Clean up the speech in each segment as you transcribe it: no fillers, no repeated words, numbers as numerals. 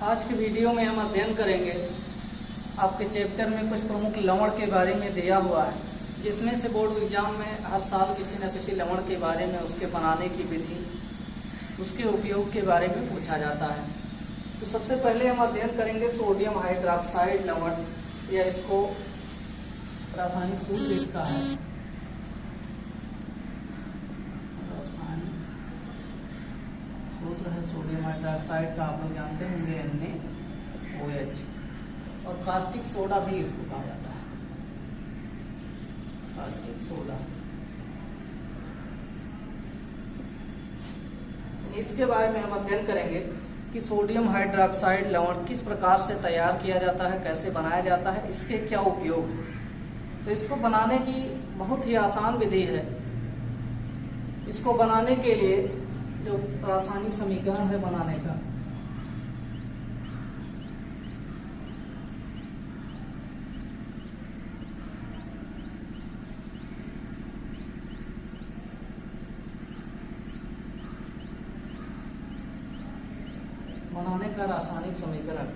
आज के वीडियो में हम अध्ययन करेंगे आपके चैप्टर में कुछ प्रमुख लवण के बारे में दिया हुआ है, जिसमें से बोर्ड एग्जाम में हर साल किसी न किसी लवण के बारे में, उसके बनाने की विधि, उसके उपयोग के बारे में पूछा जाता है। तो सबसे पहले हम अध्ययन करेंगे सोडियम हाइड्रॉक्साइड लवण, या इसको रासायनिक सूत्र इसका है सूत्र है सोडियम हाइड्रॉक्साइड का, आप लोग जानते होंगे NaOH, और कास्टिक सोडा भी इसको कहा जाता है, कास्टिक सोडा। इसके बारे में हम अध्ययन करेंगे कि सोडियम हाइड्रॉक्साइड लवण किस प्रकार से तैयार किया जाता है, कैसे बनाया जाता है, इसके क्या उपयोग है। तो इसको बनाने की बहुत ही आसान विधि है। इसको बनाने के लिए जो रासायनिक समीकरण है बनाने का, रासायनिक समीकरण,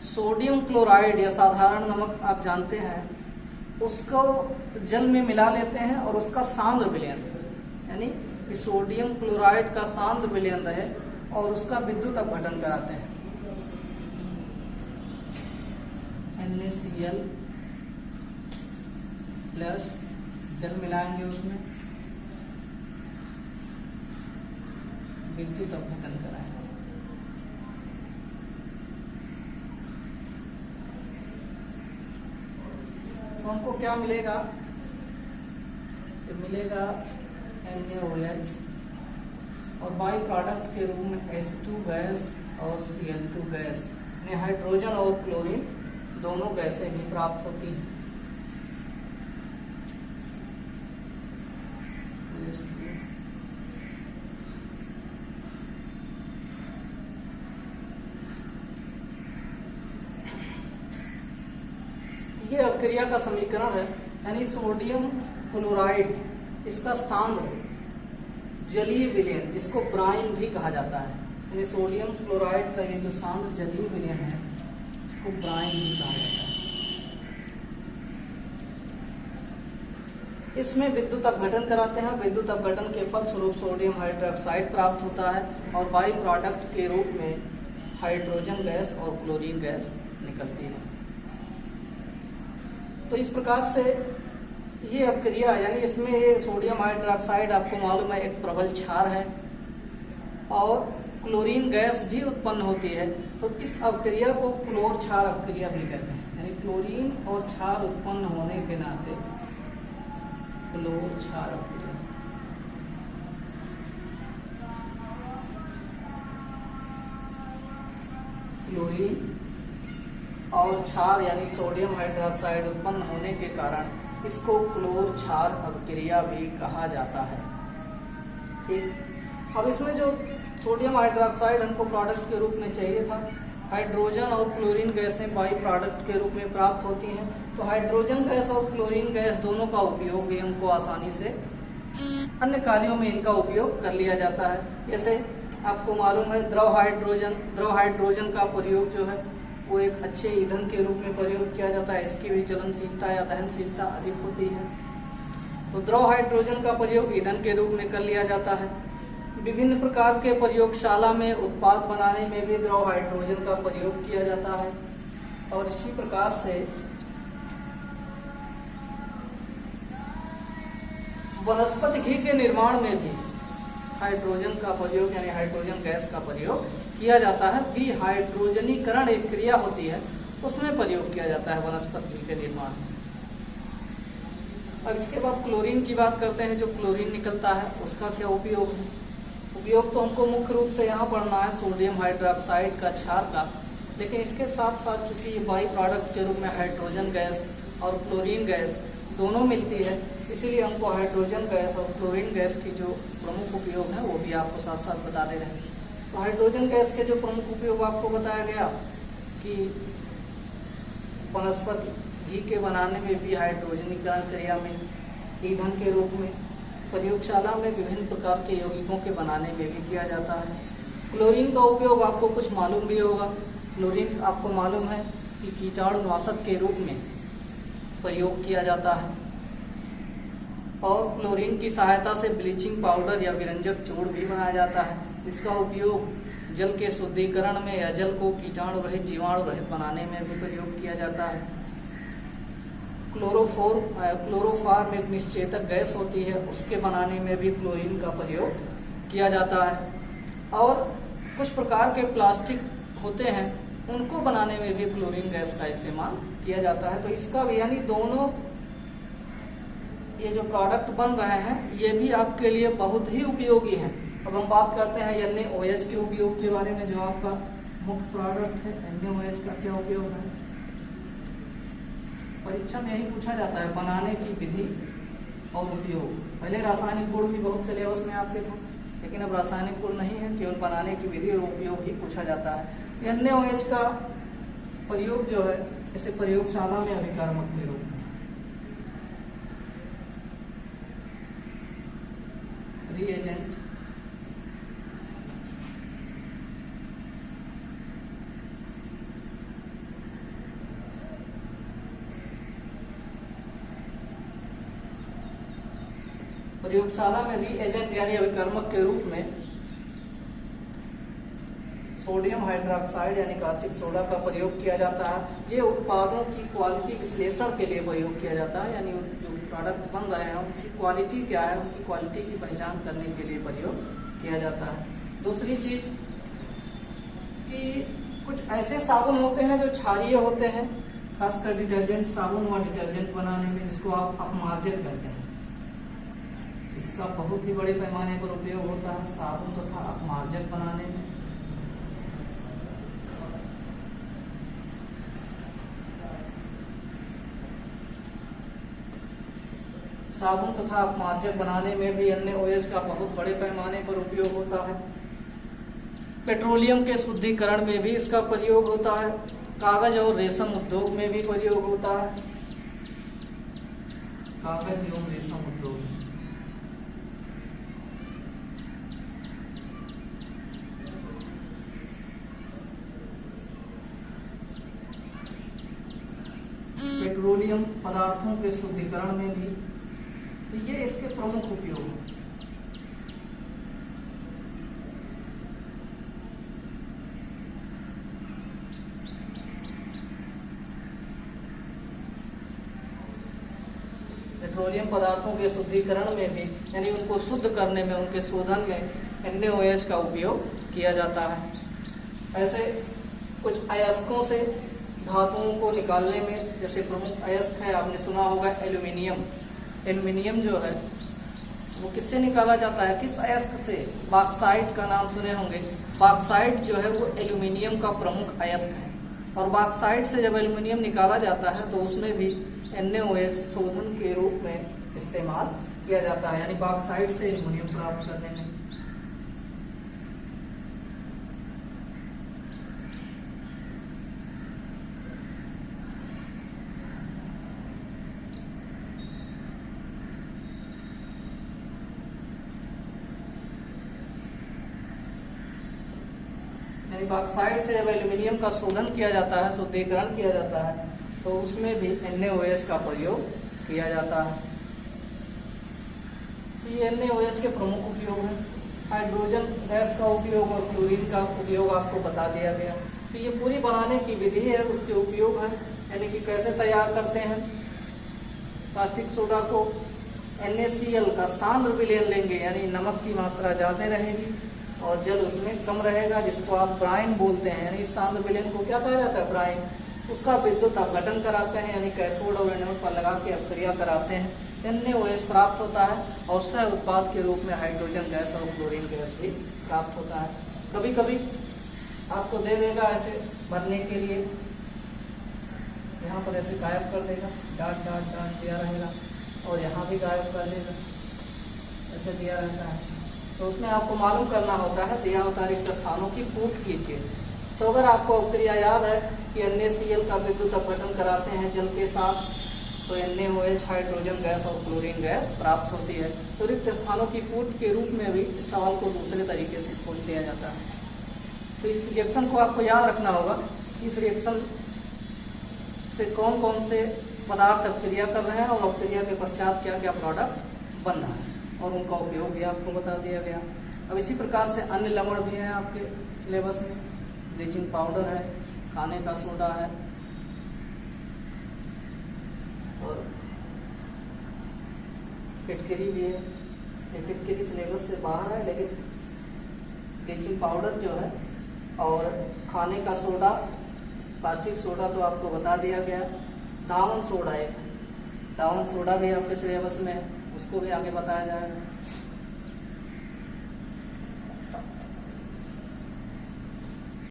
सोडियम क्लोराइड या साधारण नमक आप जानते हैं, उसको जल में मिला लेते हैं और उसका सांद्र विलयन, यानी सोडियम क्लोराइड का सांद्र विलयन रहे और उसका विद्युत अपघटन कराते हैं। NaCl प्लस जल मिलाएंगे, उसमें विद्युत अपघटन कराएंगे। तो हमको क्या मिलेगा? मिलेगा NaOH, और बाई प्रोडक्ट के रूप में H2 गैस और Cl2 गैस, यानी हाइड्रोजन और क्लोरीन दोनों गैसें भी प्राप्त होती हैं। ये अभिक्रिया का समीकरण है, यानी सोडियम क्लोराइड, इसका सांद्र जलीय विलयन, जिसको ब्राइन भी कहा जाता है, यानी सोडियम क्लोराइड का ये जो सांद्र जलीय विलयन है, इसको ब्राइन भी कहा जाता है। इसमें विद्युत अपघटन कराते हैं। विद्युत अपघटन के फलस्वरूप सोडियम हाइड्रॉक्साइड प्राप्त होता है और बाई प्रोडक्ट के रूप में हाइड्रोजन गैस और क्लोरीन गैस निकलती है। तो इस प्रकार से ये अभिक्रिया, यानी इसमें ये सोडियम हाइड्रॉक्साइड आपको मालूम है एक प्रबल क्षार है और क्लोरीन गैस भी उत्पन्न होती है। तो इस अभिक्रिया को क्लोर क्षार अभिक्रिया भी कहते हैं, यानी क्लोरीन और क्षार उत्पन्न होने के नाते क्लोर क्षार अभिक्रिया। क्लोरीन और क्षार यानी सोडियम हाइड्रॉक्साइड उत्पन्न होने के कारण इसको क्लोर क्षार अभिक्रिया भी कहा जाता है। ठीक, अब इसमें जो सोडियम हाइड्रॉक्साइड हमको प्रोडक्ट के रूप में चाहिए था, हाइड्रोजन और क्लोरीन गैसें बाई प्रोडक्ट के रूप में प्राप्त होती हैं। तो हाइड्रोजन गैस और क्लोरीन गैस दोनों का उपयोग भी हमको आसानी से अन्य कार्यों में इनका उपयोग कर लिया जाता है। जैसे आपको मालूम है द्रव हाइड्रोजन का प्रयोग जो है वो एक अच्छे ईंधन के रूप में प्रयोग किया जाता है। इसकी भी ज्वलनशीलता या दहनशीलता अधिक होती है। तो द्रव हाइड्रोजन का प्रयोग ईंधन के रूप में कर लिया जाता है। विभिन्न प्रकार के प्रयोगशाला में उत्पाद बनाने में भी द्रव हाइड्रोजन का प्रयोग किया जाता है। और इसी प्रकार से वनस्पति घी के निर्माण में भी हाइड्रोजन का प्रयोग, यानी हाइड्रोजन गैस का प्रयोग किया जाता है। विहाइड्रोजनीकरण एक क्रिया होती है, उसमें प्रयोग किया जाता है वनस्पति घी के निर्माण में। अब इसके बाद क्लोरीन की बात करते हैं। जो क्लोरीन निकलता है उसका क्या उपयोग है? उपयोग तो हमको मुख्य रूप से यहाँ पढ़ना है सोडियम हाइड्रॉक्साइड का क्षार का, लेकिन इसके साथ साथ चूंकि ये बाई प्रोडक्ट के रूप में हाइड्रोजन गैस और क्लोरीन गैस दोनों मिलती है, इसीलिए हमको हाइड्रोजन गैस और क्लोरीन गैस की जो प्रमुख उपयोग है वो भी आपको साथ साथ बता दे रहे हैं। तो हाइड्रोजन गैस के जो प्रमुख उपयोग आपको बताया गया कि वनस्पति घी के बनाने में भी हाइड्रोजनीकरण क्रिया में, ईंधन के रूप में, प्रयोगशाला में विभिन्न प्रकार के यौगिकों के बनाने में भी किया जाता है। क्लोरीन का उपयोग आपको कुछ मालूम भी होगा। क्लोरीन आपको मालूम है कि कीटाणुनाशक के रूप में प्रयोग किया जाता है और क्लोरीन की सहायता से ब्लीचिंग पाउडर या विरंजक चूर्ण भी बनाया जाता है। इसका उपयोग जल के शुद्धिकरण में या जल को कीटाणु रहित जीवाणु रहित बनाने में भी प्रयोग किया जाता है। क्लोरोफॉर्म एक निश्चेतक गैस होती है, उसके बनाने में भी क्लोरीन का प्रयोग किया जाता है और कुछ प्रकार के प्लास्टिक होते हैं उनको बनाने में भी क्लोरीन गैस का इस्तेमाल किया जाता है। तो इसका भी यानी दोनों ये जो प्रोडक्ट बन रहे हैं ये भी आपके लिए बहुत ही उपयोगी हैं। अब हम बात करते हैं NaOH के उपयोग के बारे में, जो आपका मुख्य प्रोडक्ट है। NaOH का क्या उपयोग है? परीक्षा में यही पूछा जाता है, बनाने की विधि और उपयोग। पहले रासायनिक गुण भी बहुत सिलेबस में आपके था, लेकिन अब रासायनिक गुण नहीं है, केवल बनाने की विधि और उपयोग ही पूछा जाता है। NaOH का प्रयोग जो है इसे प्रयोगशाला में अभिकारक के रूप में रिएजेंट प्रयोगशाला में रीएजेंट यानी अभिकर्मक के रूप में सोडियम हाइड्रोक्साइड यानी कास्टिक सोडा का प्रयोग किया जाता है। ये उत्पादों की क्वालिटी विश्लेषण के लिए प्रयोग किया जाता है, यानी जो प्रोडक्ट बन रहे हैं उनकी क्वालिटी क्या है, उनकी क्वालिटी की पहचान करने के लिए प्रयोग किया जाता है। दूसरी चीज कि कुछ ऐसे साबुन होते हैं जो क्षारीय होते हैं, खासकर डिटर्जेंट साबुन व डिटर्जेंट बनाने में, जिसको आप अपमार्जक कहते हैं। इसका बहुत ही बड़े पैमाने पर उपयोग होता है साबुन तथा अपमार्जक बनाने में। साबुन तथा अपमार्जक बनाने में भी NaOH का बहुत बड़े पैमाने पर उपयोग होता है। पेट्रोलियम के शुद्धिकरण में भी इसका प्रयोग होता है। कागज और रेशम उद्योग में भी प्रयोग होता है। कागज एवं रेशम उद्योग में पेट्रोलियम पदार्थों के शुद्धिकरण में भी, तो ये इसके प्रमुख उपयोग हैं। पेट्रोलियम पदार्थों के शुद्धिकरण में भी यानी उनको शुद्ध करने में, उनके शोधन में NaOH का उपयोग किया जाता है। ऐसे कुछ अयस्कों से धातुओं को निकालने में, जैसे प्रमुख अयस्क है आपने सुना होगा एल्यूमिनियम। एल्यूमिनियम जो है वो किससे निकाला जाता है, किस अयस्क से? बॉक्साइट का नाम सुने होंगे। बॉक्साइट जो है वो एल्यूमिनियम का प्रमुख अयस्क है और बॉक्साइट से जब एल्यूमिनियम निकाला जाता है तो उसमें भी NaOH शोधन के रूप में इस्तेमाल किया जाता है, यानी बॉक्साइट से एल्यूमिनियम प्राप्त करने में। बॉक्साइट से जब एल्यूमिनियम का शोधन किया जाता है, शुद्धिकरण किया जाता है, तो उसमें भी NaOH का प्रयोग किया जाता है। तो ये NaOH के प्रमुख उपयोग हैं। हाइड्रोजन गैस का उपयोग और क्लोरीन का उपयोग आपको बता दिया गया। तो ये पूरी बनाने की विधि है, उसके उपयोग है, यानी कि कैसे तैयार करते हैं। कास्टिक सोडा को NaCl का सांद्र विलयन लेंगे, यानी नमक की मात्रा ज्यादा रहेगी और जल उसमें कम रहेगा, जिसको आप ब्राइन बोलते हैं। यानी इस सांद्र विलयन को क्या कहा जाता है? ब्राइन। उसका विद्युत अपघटन कराते हैं, यानी कैथोड और एनोड पर लगा के अपक्रिया कराते हैं, NaOH प्राप्त होता है और सह उत्पाद के रूप में हाइड्रोजन गैस और क्लोरीन गैस भी प्राप्त होता है। कभी कभी आपको दे देगा ऐसे भरने के लिए, यहाँ पर ऐसे गायब कर देगा, डाट डाट डाट दिया रहेगा और यहाँ भी गायब कर देगा, ऐसे दिया रहता है। तो उसमें आपको मालूम करना होता है दिया होता रिक्त स्थानों की पूर्त कीजिए। तो अगर आपको क्रिया याद है कि NaCl का विद्युत अपघटन कराते हैं जल के साथ, तो NaOH हाइड्रोजन गैस और क्लोरीन गैस प्राप्त होती है। तो रिक्त स्थानों की पूर्ति के रूप में भी इस सवाल को दूसरे तरीके से पूछ लिया जाता है। तो इस रिएक्शन को आपको याद रखना होगा, इस रिएक्शन से कौन कौन से पदार्थ अपक्रिया कर रहे हैं और अपक्रिया के पश्चात क्या क्या प्रोडक्ट बन रहा है, और उनका उपयोग भी आपको बता दिया गया। अब इसी प्रकार से अन्य लवण भी हैं आपके सिलेबस में, ब्लीचिंग पाउडर है, खाने का सोडा है, और फिटकरी भी है। ये फिटकरी सिलेबस से बाहर है, लेकिन ब्लीचिंग पाउडर जो है और खाने का सोडा, प्लास्टिक सोडा तो आपको बता दिया गया। दावन सोडा, एक दावन सोडा भी आपके सिलेबस में है, उसको भी आगे बताया जाएगा।